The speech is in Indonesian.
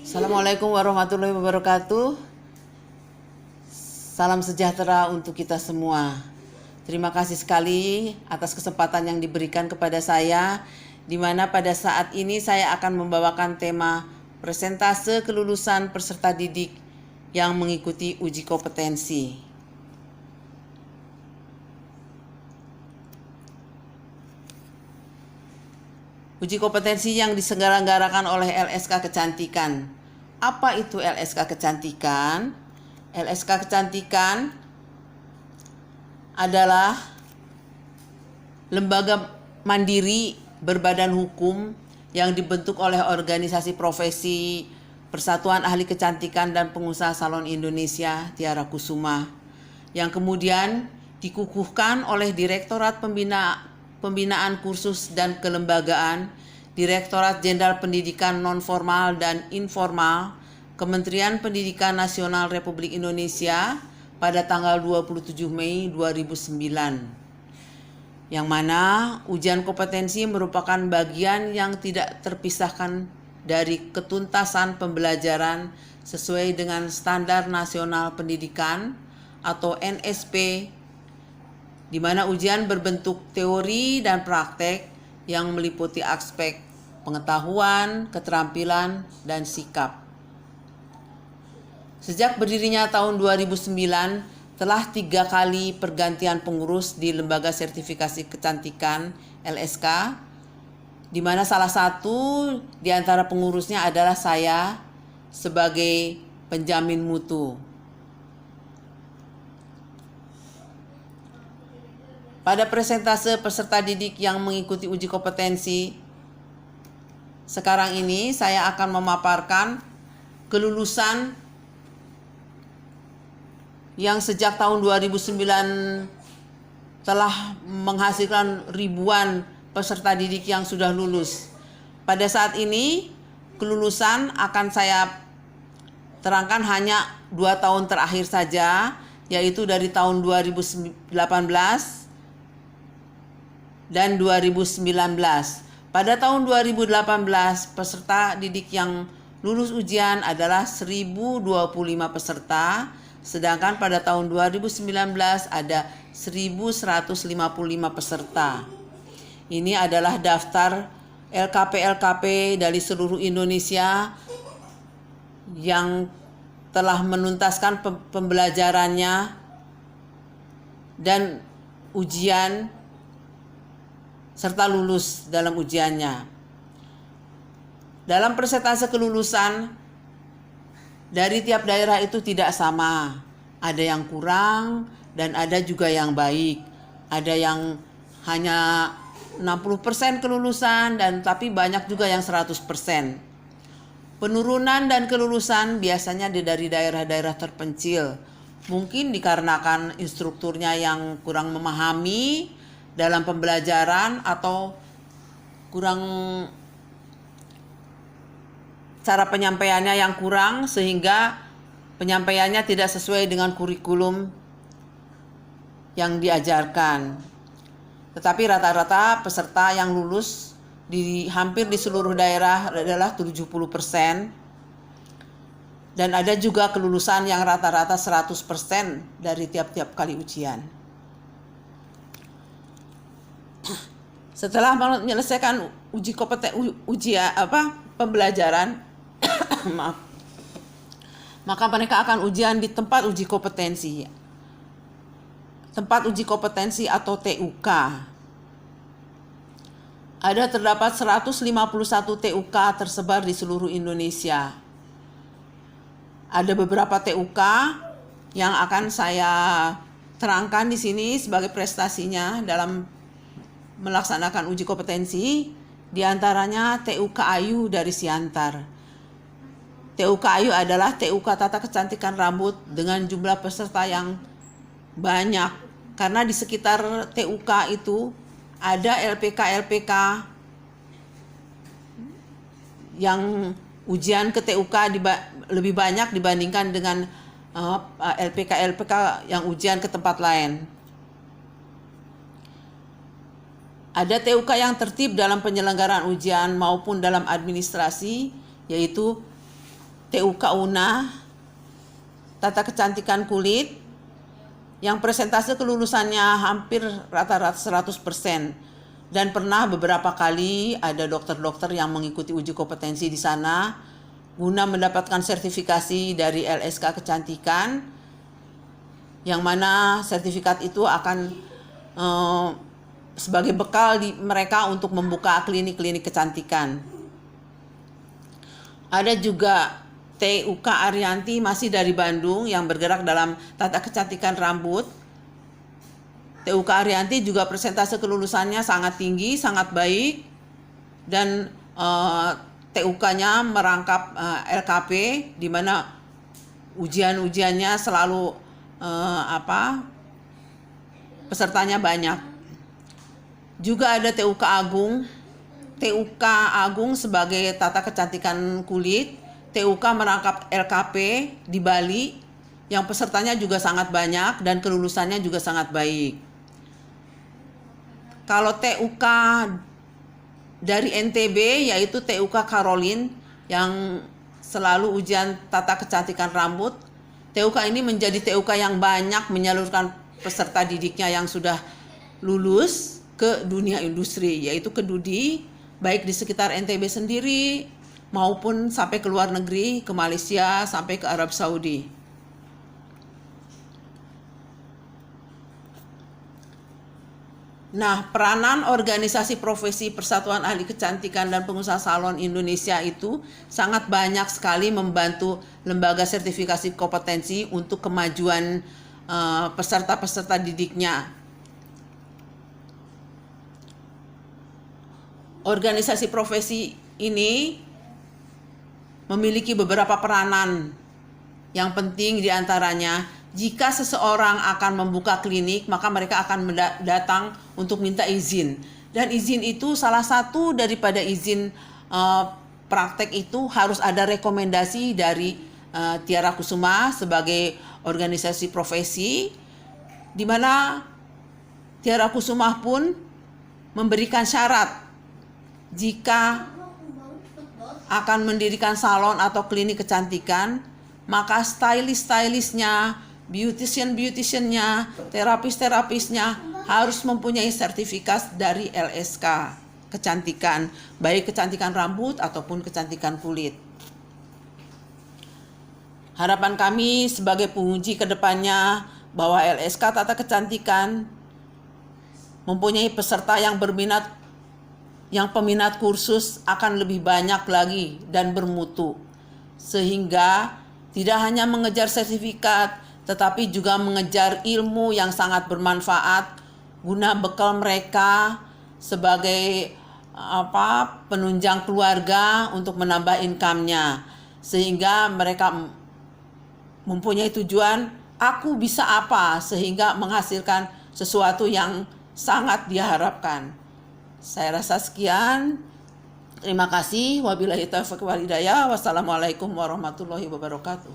Assalamualaikum warahmatullahi wabarakatuh. Salam sejahtera untuk kita semua. Terima kasih sekali atas kesempatan yang diberikan kepada saya, di mana pada saat ini saya akan membawakan tema persentase kelulusan peserta didik yang mengikuti uji kompetensi. Uji kompetensi yang diselenggarakan oleh LSK Kecantikan. Apa itu LSK Kecantikan? LSK Kecantikan adalah lembaga mandiri berbadan hukum yang dibentuk oleh organisasi profesi Persatuan Ahli Kecantikan dan Pengusaha Salon Indonesia Tiara Kusuma, yang kemudian dikukuhkan oleh Direktorat Pembinaan Kursus dan Kelembagaan, Direktorat Jenderal Pendidikan Nonformal dan Informal, Kementerian Pendidikan Nasional Republik Indonesia pada tanggal 27 Mei 2009. Yang mana ujian kompetensi merupakan bagian yang tidak terpisahkan dari ketuntasan pembelajaran sesuai dengan Standar Nasional Pendidikan atau NSP, di mana ujian berbentuk teori dan praktek yang meliputi aspek pengetahuan, keterampilan, dan sikap. Sejak berdirinya tahun 2009, telah 3 kali pergantian pengurus di Lembaga Sertifikasi Kecantikan LSK, di mana salah satu di antara pengurusnya adalah saya sebagai penjamin mutu. Pada persentase peserta didik yang mengikuti uji kompetensi, sekarang ini saya akan memaparkan kelulusan yang sejak tahun 2009 telah menghasilkan ribuan peserta didik yang sudah lulus. Pada saat ini, kelulusan akan saya terangkan hanya 2 tahun terakhir saja, yaitu dari tahun 2018 dan 2019. Pada tahun 2018, peserta didik yang lulus ujian adalah 1025 peserta, sedangkan pada tahun 2019 ada 1155 peserta. Ini adalah daftar LKP-LKP dari seluruh Indonesia yang telah menuntaskan pembelajarannya dan ujian serta lulus dalam ujiannya. Dalam persentase kelulusan dari tiap daerah itu tidak sama. Ada yang kurang dan ada juga yang baik. Ada yang hanya 60% kelulusan dan tapi banyak juga yang 100%. Penurunan dan kelulusan biasanya dari daerah-daerah terpencil. Mungkin dikarenakan instrukturnya yang kurang memahami dalam pembelajaran atau kurang cara penyampaiannya yang kurang sehingga penyampaiannya tidak sesuai dengan kurikulum yang diajarkan. Tetapi rata-rata peserta yang lulus hampir di seluruh daerah adalah 70%. Dan ada juga kelulusan yang rata-rata 100% dari tiap-tiap kali ujian. Setelah menyelesaikan pembelajaran, maka mereka akan ujian di tempat uji kompetensi. Tempat uji kompetensi atau TUK. Terdapat 151 TUK tersebar di seluruh Indonesia. Ada beberapa TUK yang akan saya terangkan di sini sebagai prestasinya dalam melaksanakan uji kompetensi, di antaranya TUK Ayu dari Siantar. TUK Ayu adalah TUK Tata Kecantikan Rambut dengan jumlah peserta yang banyak, karena di sekitar TUK itu ada LPK yang ujian ke TUK lebih banyak dibandingkan dengan LPK yang ujian ke tempat lain. Ada TUK yang tertib dalam penyelenggaraan ujian maupun dalam administrasi, yaitu TUK UNA, tata kecantikan kulit, yang presentase kelulusannya hampir rata-rata 100%. Dan pernah beberapa kali ada dokter-dokter yang mengikuti uji kompetensi di sana guna mendapatkan sertifikasi dari LSK Kecantikan, yang mana sertifikat itu akan sebagai bekal mereka untuk membuka klinik-klinik kecantikan. Ada juga TUK Arianti, masih dari Bandung, yang bergerak dalam tata kecantikan rambut. TUK Arianti juga presentase kelulusannya sangat tinggi, sangat baik, dan TUK-nya merangkap LKP, di mana ujian-ujiannya selalu pesertanya banyak. Juga ada TUK Agung. TUK Agung sebagai tata kecantikan kulit. TUK merangkap LKP di Bali, yang pesertanya juga sangat banyak dan kelulusannya juga sangat baik. Kalau TUK dari NTB yaitu TUK Karolin, yang selalu ujian tata kecantikan rambut. TUK ini menjadi TUK yang banyak menyalurkan peserta didiknya yang sudah lulus ke dunia industri, yaitu ke Dudi, baik di sekitar NTB sendiri maupun sampai ke luar negeri, ke Malaysia, sampai ke Arab Saudi. Nah, peranan organisasi profesi Persatuan Ahli Kecantikan dan Pengusaha Salon Indonesia itu sangat banyak sekali membantu lembaga sertifikasi kompetensi untuk kemajuan peserta-peserta didiknya. Organisasi profesi ini memiliki beberapa peranan yang penting, diantaranya jika seseorang akan membuka klinik, maka mereka akan datang untuk minta izin. Dan izin itu salah satu daripada izin praktek itu harus ada rekomendasi dari Tiara Kusuma sebagai organisasi profesi, di mana Tiara Kusuma pun memberikan syarat jika akan mendirikan salon atau klinik kecantikan, maka stylist-stylistnya, beautician-beauticiannya, terapis-terapisnya harus mempunyai sertifikat dari LSK kecantikan, baik kecantikan rambut ataupun kecantikan kulit. Harapan kami sebagai penguji ke depannya bahwa LSK Tata Kecantikan mempunyai peserta yang berminat, yang peminat kursus akan lebih banyak lagi dan bermutu, sehingga tidak hanya mengejar sertifikat tetapi juga mengejar ilmu yang sangat bermanfaat guna bekal mereka sebagai penunjang keluarga untuk menambah income-nya, sehingga mereka mempunyai tujuan, aku bisa apa, sehingga menghasilkan sesuatu yang sangat diharapkan. Saya rasa sekian. Terima kasih. Wabillahi taufiq wal hidayah. Wassalamualaikum warahmatullahi wabarakatuh.